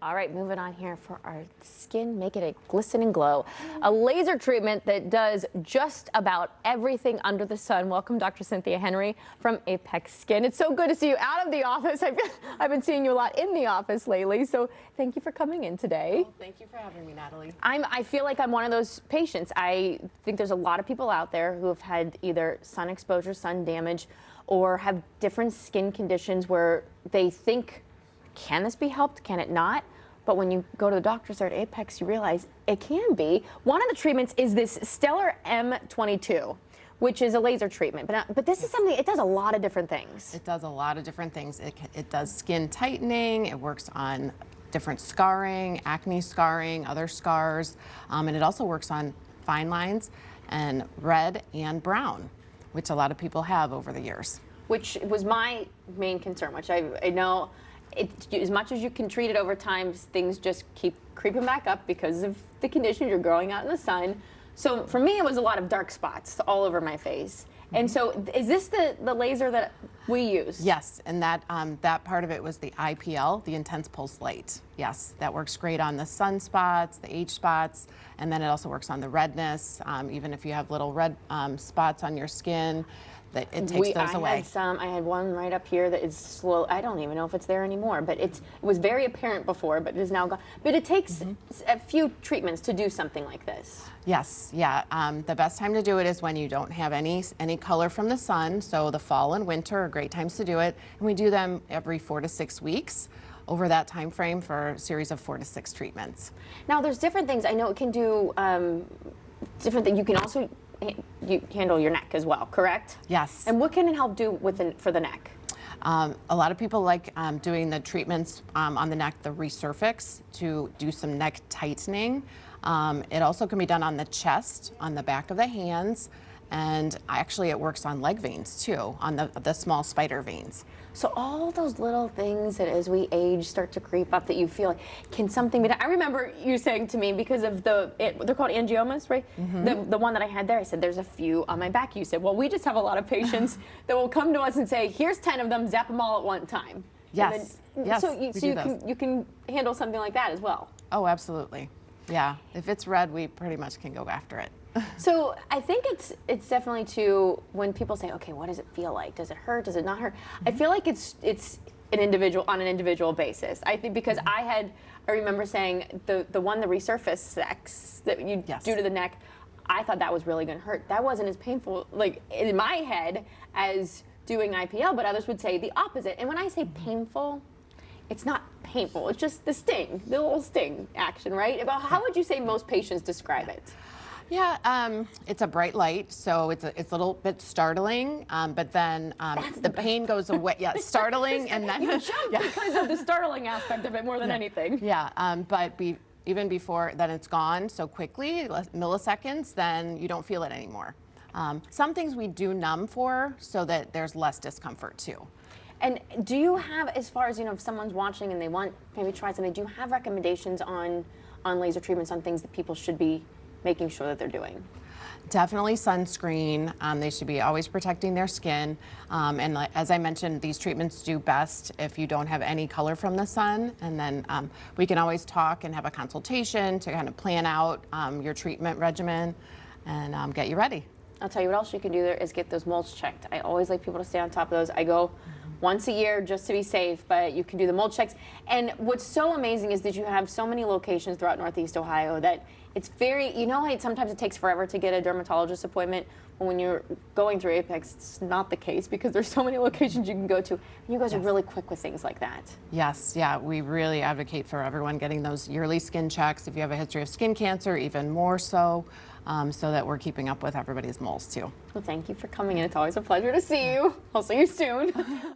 All right, moving on here for our skin, make it a glisten and glow. A laser treatment that does just about everything under the sun. Welcome, Dr. Cynthia Henry from Apex Skin. It's so good to see you out of the office. I've been seeing you a lot in the office lately, so thank you for coming in today. Well, thank you for having me, Natalie. I feel like I'm one of those patients. I think there's a lot of people out there who have had either sun exposure, sun damage, or have different skin conditions where they think, can this be helped? Can it not? But when you go to the doctors there at Apex, you realize it can be. One of the treatments is this Stellar M22, which is a laser treatment. But this is something, it does a lot of different things. It does a lot of different things. It does skin tightening. It works on different scarring, acne scarring, other scars. And it also works on fine lines and red and brown, which a lot of people have over the years. Which was my main concern, which I know. As much as you can treat it over time, things just keep creeping back up because of the condition. You're growing out in the sun. So for me, it was a lot of dark spots all over my face. And so is this the laser that we use? Yes, and that part of it was the IPL, the intense pulse light. Yes, that works great on the sunspots, the age spots, and then it also works on the redness, even if you have little red spots on your skin. That it takes those away. I had one right up here that is slow. I don't even know if it's there anymore, but it was very apparent before, but it is now gone. But it takes a few treatments to do something like this. Yes, yeah. The best time to do it is when you don't have any color from the sun. So the fall and winter are great times to do it, and we do them every 4 to 6 weeks over that time frame for a series of 4 to 6 treatments. Now, there's different things. I know it can do different things. You can also you handle your neck as well, correct? Yes. And what can it help do for the neck? A lot of people like doing the treatments on the neck, the resurface, to do some neck tightening. It also can be done on the chest, on the back of the hands, and actually it works on leg veins too, on the small spider veins. So all those little things that as we age start to creep up that you feel like, can something be done? I remember you saying to me, because of they're called angiomas, right? The one that I had there, I said, there's a few on my back. You said, well, we just have a lot of patients that will come to us and say, here's 10 of them, zap them all at one time. Yes, yes, so you can handle something like that as well. Oh, absolutely. Yeah, if it's red, we pretty much can go after it. So I think it's definitely too, when people say, okay, what does it feel like? Does it hurt? Does it not hurt? I feel like it's an individual basis. I think because I remember saying the resurface sex that you do to the neck, I thought that was really going to hurt. That wasn't as painful, like in my head, as doing IPL, but others would say the opposite. And when I say painful, it's not painful. It's just the sting, the little sting action, right? About how would you say most patients describe it? Yeah, it's a bright light, so it's a little bit startling, but then the pain goes away. Yeah, startling, and then you jump because of the startling aspect of it more than anything. Yeah, but even before then, it's gone so quickly, milliseconds. Then you don't feel it anymore. Some things we do numb for, so that there's less discomfort too. And do you have, as far as, if someone's watching and they want maybe try something, do you have recommendations on laser treatments, on things that people should be making sure that they're doing? Definitely sunscreen. They should be always protecting their skin. And as I mentioned, these treatments do best if you don't have any color from the sun. And then we can always talk and have a consultation to kind of plan out your treatment regimen and get you ready. I'll tell you what else you can do there is get those moles checked. I always like people to stay on top of those. I go once a year just to be safe, but you can do the mold checks. And what's so amazing is that you have so many locations throughout Northeast Ohio that it's very, sometimes it takes forever to get a dermatologist appointment. But when you're going through Apex, it's not the case because there's so many locations you can go to. And you guys are really quick with things like that. Yes, yeah, we really advocate for everyone getting those yearly skin checks. If you have a history of skin cancer, even more so, so that we're keeping up with everybody's moles too. Well, thank you for coming in. It's always a pleasure to see you. I'll see you soon.